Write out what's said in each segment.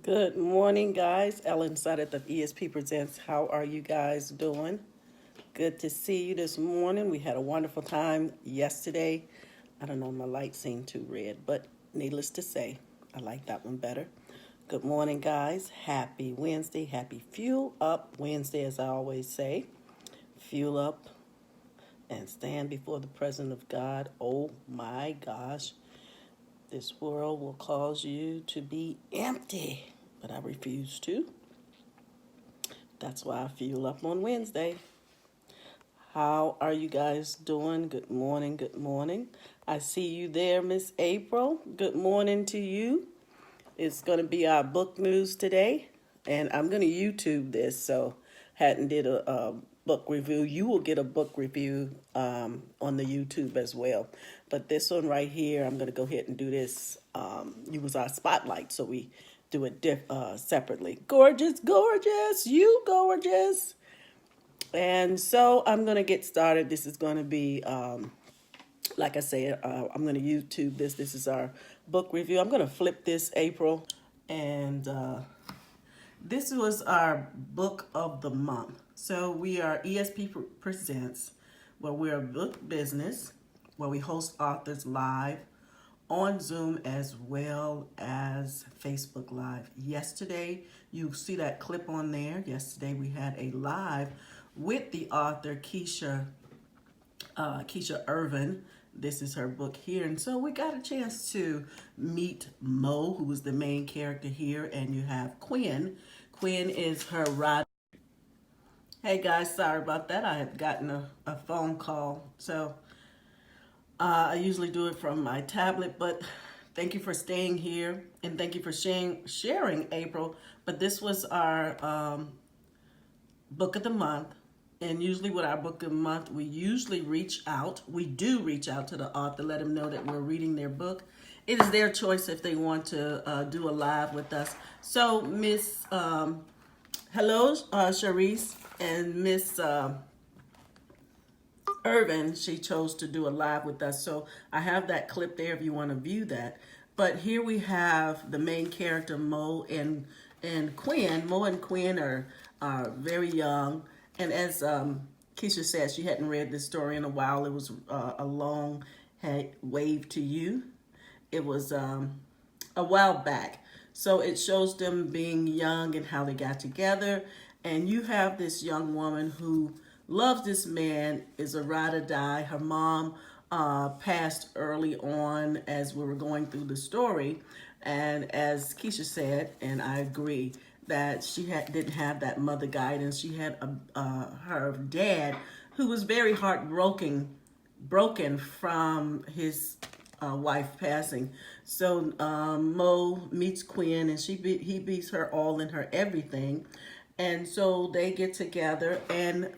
Good morning, guys. Ellen Suddeth of ESP Presents. How are you guys doing? Good to see you this morning. We had a wonderful time yesterday. I don't know, my light seemed too red, but needless to say, I like that one better. Good morning, guys. Happy Wednesday. Happy Fuel Up Wednesday, as I always say. Fuel up and stand before the presence of God. Oh my gosh. This world will cause you to be empty, but I refuse to. That's why I fuel up on Wednesday. How are you guys doing? Good morning, good morning. I see you there, Miss April. Good morning to you. It's going to be our book news today, and I'm going to YouTube this, so hadn't did a book review. You will get a book review on the YouTube as well. But this one right here, I'm going to go ahead and do this. Use our spotlight, so we do it separately. Gorgeous, gorgeous, you gorgeous. And so I'm going to get started. This is going to be, like I said, I'm going to YouTube this. This is our book review. I'm going to flip this, April. And this was our book of the month. So we are ESP Presents, where we're a book business, where we host authors live on Zoom as well as Facebook Live. Yesterday, you see that clip on there. Yesterday, we had a live with the author Keisha Irvin. This is her book here. And so we got a chance to meet Mo, who was the main character here, and you have Quinn. Quinn is her rider. Hey guys, sorry about that. I have gotten a phone call. So I usually do it from my tablet, but thank you for staying here, and thank you for sharing, April. But this was our book of the month. And usually with our book of the month, we usually reach out. We do reach out to the author, let them know that we're reading their book. It is their choice if they want to do a live with us. So Miss, hello, Charisse, and Miss Irvin, she chose to do a live with us. So I have that clip there if you want to view that. But here we have the main character, Mo and Quinn. Mo and Quinn are very young. And as Keisha said, she hadn't read this story in a while. It was a long wave to you. It was a while back. So it shows them being young and how they got together. And you have this young woman who loves this man, is a ride or die. Her mom passed early on as we were going through the story. And as Keisha said, and I agree, that she didn't have that mother guidance. She had her dad, who was very broken from his wife passing. So Mo meets Quinn, and he beats her all in her everything. And so they get together, and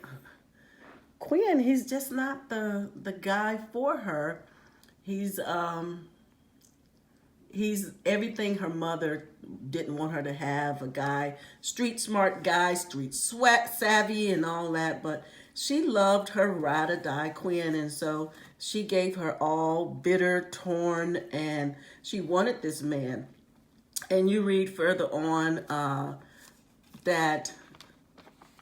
Quinn, he's just not the guy for her. He's everything her mother didn't want her to have, a guy, street smart guy, street sweat savvy and all that, but she loved her ride or die Quinn, and so she gave her all, bitter, torn, and she wanted this man. And you read further on that,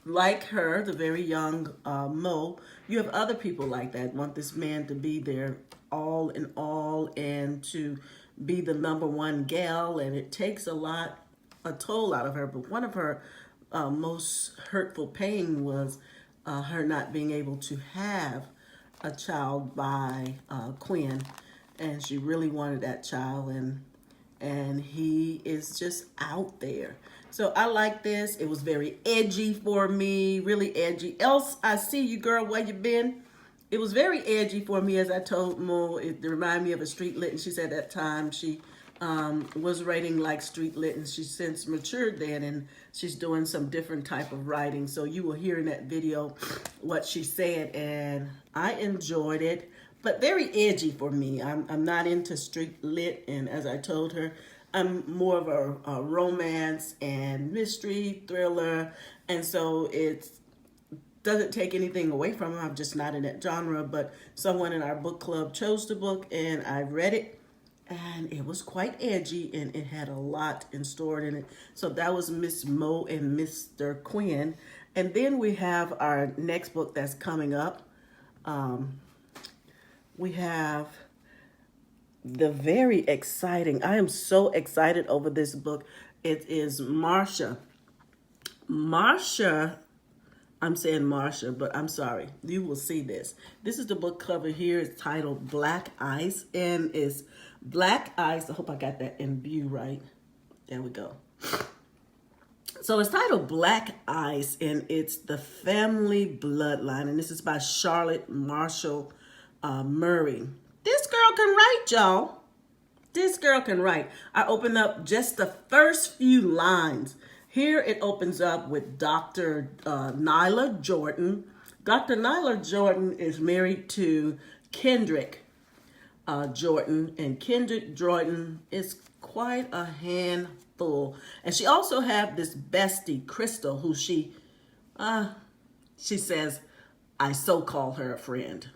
like her, the very young Mo, you have other people like that, want this man to be their all in all and to be the number one gal, and it takes a toll out of her. But one of her most hurtful pain was her not being able to have a child by Quinn, and she really wanted that child, and he is just out there. So I like this. It was very edgy for me, really edgy. Else, I see you, girl. Where you been? It was very edgy for me, as I told Mo. It reminded me of a street lit, and she said at that time she was writing like street lit, and she's since matured then, and she's doing some different type of writing. So you will hear in that video what she said, and I enjoyed it, but very edgy for me. I'm not into street lit, and as I told her, I'm more of a romance and mystery thriller, and so it's doesn't take anything away from it. I'm just not in that genre, but someone in our book club chose the book, and I read it. and it was quite edgy, and it had a lot stored in it. So that was Miss Mo and Mr. Quinn. And then we have our next book that's coming up. We have the very exciting, I am so excited over this book. It is Marsha. Marsha, I'm saying Marsha, but I'm sorry. You will see this. This is the book cover here. It's titled Black Ice, and it's Black Ice. I hope I got that in view right. There we go. So it's titled Black Ice, and it's the family bloodline, and this is by Charlotte Marshall Murray. This girl can write, y'all. This girl can write. I open up just the first few lines. Here it opens up with Dr. Nyla Jordan. Dr. Nyla Jordan is married to Kendrick Jordan, and Kendrick Jordan is quite a handful. And she also have this bestie, Crystal, who she says, I so call her a friend.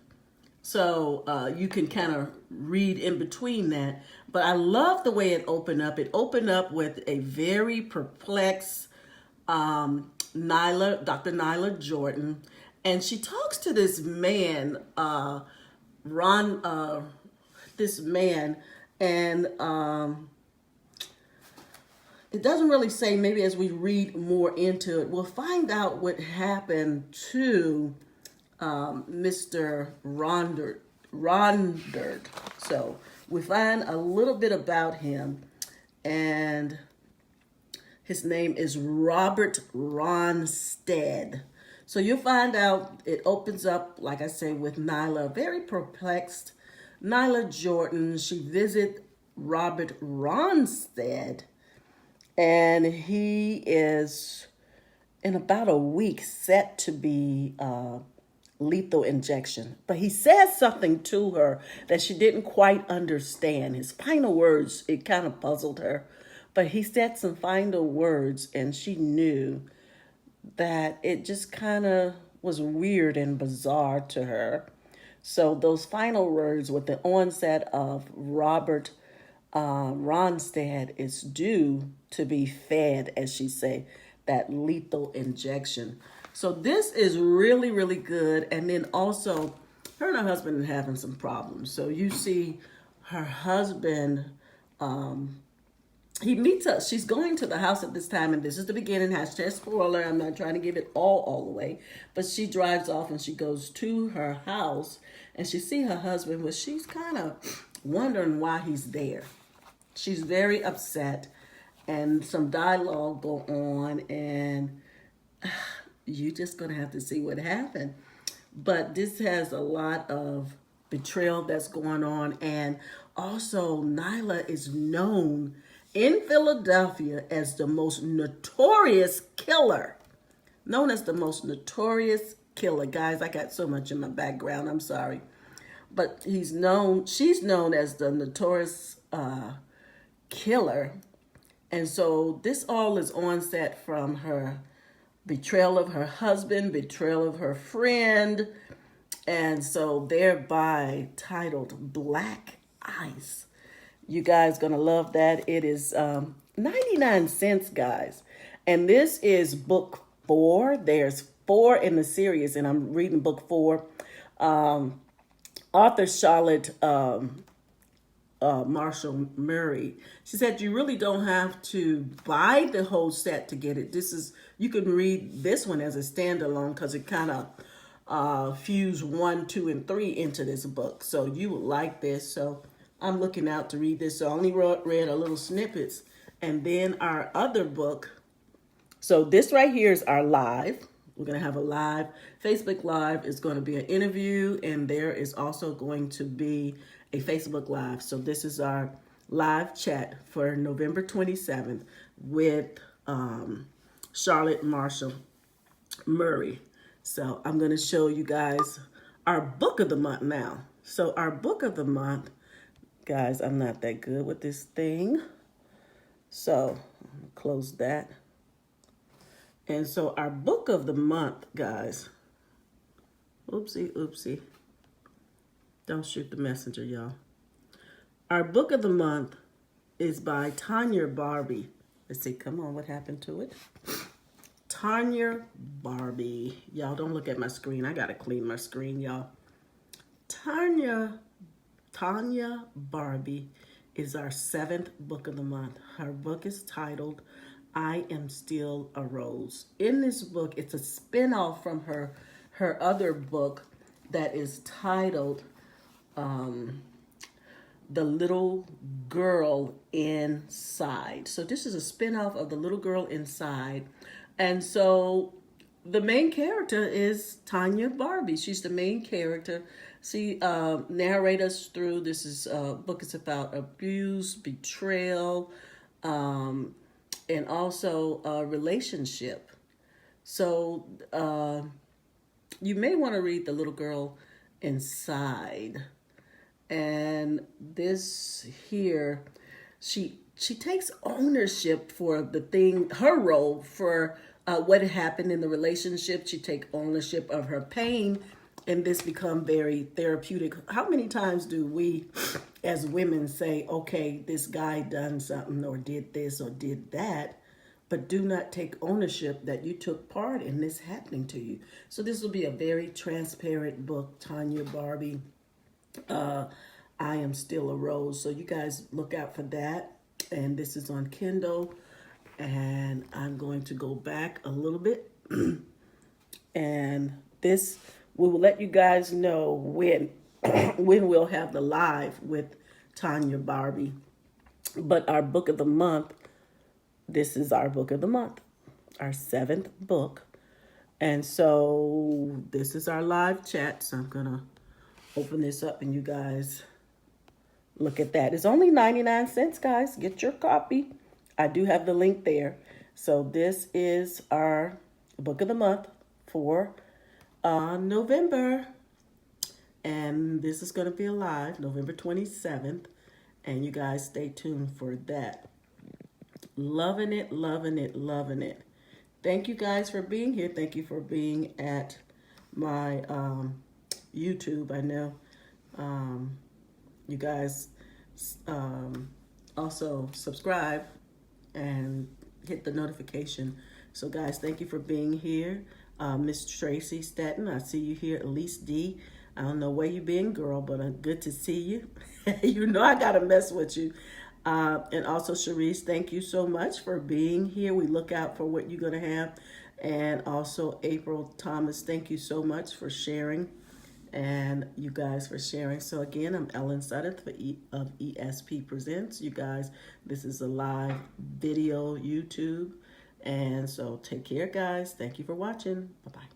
So you can kind of read in between that. But I love the way it opened up. It opened up with a very perplexed Dr. Nyla Jordan. And she talks to this man, and it doesn't really say, maybe as we read more into it, we'll find out what happened to Mr. Ronderd. So we find a little bit about him, and his name is Robert Ronstadt. So you'll find out, it opens up, like I say, with Nyla, very perplexed. Nyla Jordan, she visits Robert Ronstadt, and he is, in about a week, set to be lethal injection. But he says something to her that she didn't quite understand. His final words, it kind of puzzled her. But he said some final words, and she knew that it just kind of was weird and bizarre to her. So those final words with the onset of Robert Ronstadt is due to be fed, as she say, that lethal injection. So this is really, really good. And then also, her and her husband are having some problems. So you see her husband, he meets us. She's going to the house at this time, and this is the beginning. Hashtag spoiler. I'm not trying to give it all the way. But she drives off, and she goes to her house, and she see her husband, but she's kind of wondering why he's there. She's very upset, and some dialogue go on, and you just gonna have to see what happened. But this has a lot of betrayal that's going on, and also Nyla is known in Philadelphia as the most notorious killer. Known as the most notorious killer. Guys, I got so much in my background, I'm sorry. But she's known as the notorious killer. And so this all is onset from her betrayal of her husband, betrayal of her friend, and so thereby titled Black Ice. You guys gonna love that. It is 99 cents, guys. And this is book 4. There's 4 in the series, and I'm reading book 4. Author Charlotte Marshall Murray. She said you really don't have to buy the whole set to get it. You can read this one as a standalone because it kind of fused 1, 2, and 3 into this book. So you will like this. So I'm looking out to read this. So I only read a little snippets. And then our other book. So this right here is our live. We're going to have a live. Facebook Live is going to be an interview. And there is also going to be a Facebook Live. So this is our live chat for November 27th with Charlotte Marshall Murray. So I'm going to show you guys our book of the month now. So our book of the month, guys, I'm not that good with this thing. So I'm gonna close that. And so our book of the month, guys. Oopsie. Don't shoot the messenger, y'all. Our book of the month is by Tanya Barbie. Let's see, come on, what happened to it? Tanya Barbie. Y'all don't look at my screen. I gotta clean my screen, y'all. Tanya Barbie is our 7th book of the month. Her book is titled I Am Still a Rose. In this book, it's a spinoff from her other book that is titled The Little Girl Inside. So this is a spinoff of The Little Girl Inside. And so the main character is Tanya Barbie. She's the main character. She narrates us through, this is book is about abuse, betrayal, and also a relationship. So you may want to read The Little Girl Inside. And this here, she takes ownership for the thing, her role for what happened in the relationship. She takes ownership of her pain, and this become very therapeutic. How many times do we as women say, okay, this guy done something or did this or did that, but do not take ownership that you took part in this happening to you? So this will be a very transparent book, Tanya Barbie. I Am Still a Rose. So you guys look out for that. And this is on Kindle. And I'm going to go back a little bit. And this, we will let you guys know when we'll have the live with Tanya Barbie. But our book of the month, this is our book of the month, our 7th book. And so this is our live chat. So I'm going to open this up and you guys look at that. It's only 99 cents, guys. Get your copy. I do have the link there. So this is our book of the month for November. And this is going to be live November 27th. And you guys stay tuned for that. Loving it, loving it, loving it. Thank you guys for being here. Thank you for being at my YouTube. I know you guys also subscribe and hit the notification. So guys, thank you for being here. Miss Tracy Staten, I see you here. Elise D, I don't know where you been, girl, but good to see you. You know I gotta mess with you. And also Sharice, thank you so much for being here. We look out for what you're gonna have. And also April Thomas, thank you so much for sharing. And you guys for sharing. So again, I'm Ellen Suddeth of ESP Presents. You guys, this is a live video YouTube. And so take care, guys. Thank you for watching. Bye-bye.